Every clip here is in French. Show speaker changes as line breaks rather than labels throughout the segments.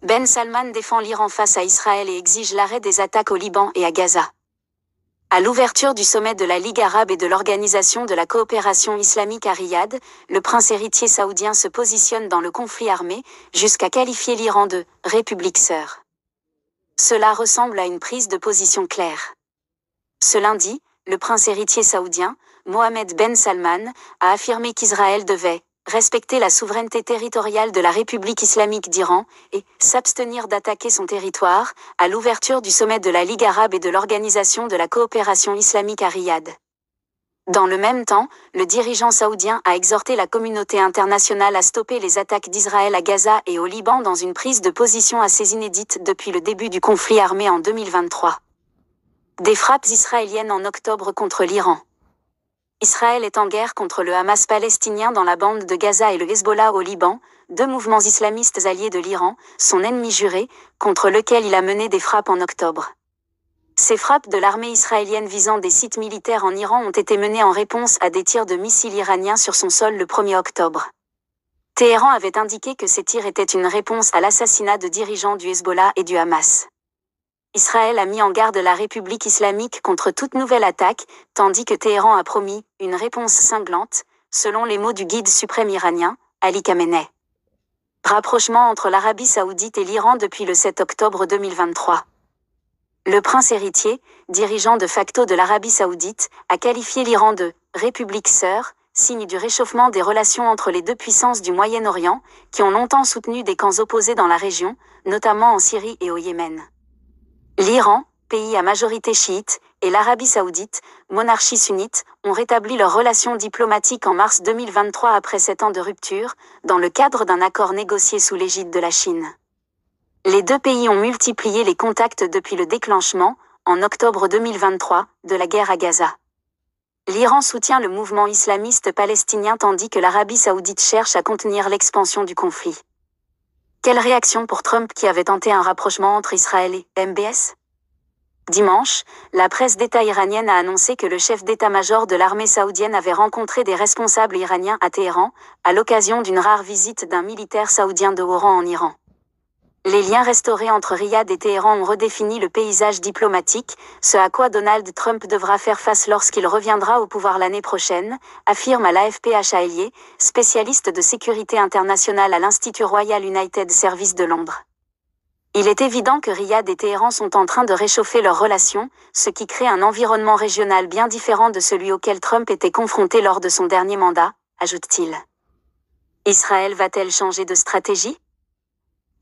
Ben Salman défend l'Iran face à Israël et exige l'arrêt des attaques au Liban et à Gaza. À l'ouverture du sommet de la Ligue arabe et de l'Organisation de la coopération islamique à Riyad, le prince héritier saoudien se positionne dans le conflit armé, jusqu'à qualifier l'Iran de « république sœur ». Cela ressemble à une prise de position claire. Ce lundi, le prince héritier saoudien, Mohammed Ben Salman, a affirmé qu'Israël devait respecter la souveraineté territoriale de la République islamique d'Iran et s'abstenir d'attaquer son territoire, à l'ouverture du sommet de la Ligue arabe et de l'Organisation de la coopération islamique à Riyad. Dans le même temps, le dirigeant saoudien a exhorté la communauté internationale à stopper les attaques d'Israël à Gaza et au Liban dans une prise de position assez inédite depuis le début du conflit armé en 2023. Des frappes israéliennes en octobre contre l'Iran. Israël est en guerre contre le Hamas palestinien dans la bande de Gaza et le Hezbollah au Liban, deux mouvements islamistes alliés de l'Iran, son ennemi juré, contre lequel il a mené des frappes en octobre. Ces frappes de l'armée israélienne visant des sites militaires en Iran ont été menées en réponse à des tirs de missiles iraniens sur son sol le 1er octobre. Téhéran avait indiqué que ces tirs étaient une réponse à l'assassinat de dirigeants du Hezbollah et du Hamas. Israël a mis en garde la République islamique contre toute nouvelle attaque, tandis que Téhéran a promis une réponse cinglante, selon les mots du guide suprême iranien, Ali Khamenei. Rapprochement entre l'Arabie saoudite et l'Iran depuis le 7 octobre 2023. Le prince héritier, dirigeant de facto de l'Arabie saoudite, a qualifié l'Iran de « république sœur », signe du réchauffement des relations entre les deux puissances du Moyen-Orient, qui ont longtemps soutenu des camps opposés dans la région, notamment en Syrie et au Yémen. L'Iran, pays à majorité chiite, et l'Arabie saoudite, monarchie sunnite, ont rétabli leurs relations diplomatiques en mars 2023 après 7 ans de rupture, dans le cadre d'un accord négocié sous l'égide de la Chine. Les deux pays ont multiplié les contacts depuis le déclenchement, en octobre 2023, de la guerre à Gaza. L'Iran soutient le mouvement islamiste palestinien tandis que l'Arabie saoudite cherche à contenir l'expansion du conflit. Quelle réaction pour Trump qui avait tenté un rapprochement entre Israël et MBS? Dimanche, la presse d'État iranienne a annoncé que le chef d'état-major de l'armée saoudienne avait rencontré des responsables iraniens à Téhéran, à l'occasion d'une rare visite d'un militaire saoudien de haut rang en Iran. Les liens restaurés entre Riyad et Téhéran ont redéfini le paysage diplomatique, ce à quoi Donald Trump devra faire face lorsqu'il reviendra au pouvoir l'année prochaine, affirme à l'AFP Achaelier, spécialiste de sécurité internationale à l'Institut Royal United Service de Londres. Il est évident que Riyad et Téhéran sont en train de réchauffer leurs relations, ce qui crée un environnement régional bien différent de celui auquel Trump était confronté lors de son dernier mandat, ajoute-t-il. Israël va-t-elle changer de stratégie?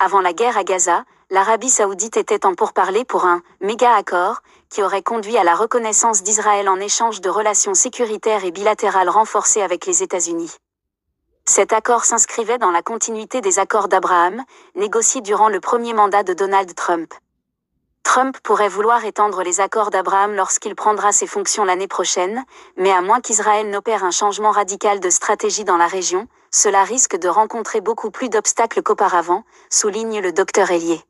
Avant la guerre à Gaza, l'Arabie saoudite était en pourparlers pour un « méga-accord » qui aurait conduit à la reconnaissance d'Israël en échange de relations sécuritaires et bilatérales renforcées avec les États-Unis. Cet accord s'inscrivait dans la continuité des accords d'Abraham, négociés durant le premier mandat de Donald Trump. Trump pourrait vouloir étendre les accords d'Abraham lorsqu'il prendra ses fonctions l'année prochaine, mais à moins qu'Israël n'opère un changement radical de stratégie dans la région, cela risque de rencontrer beaucoup plus d'obstacles qu'auparavant, souligne le Dr Elié.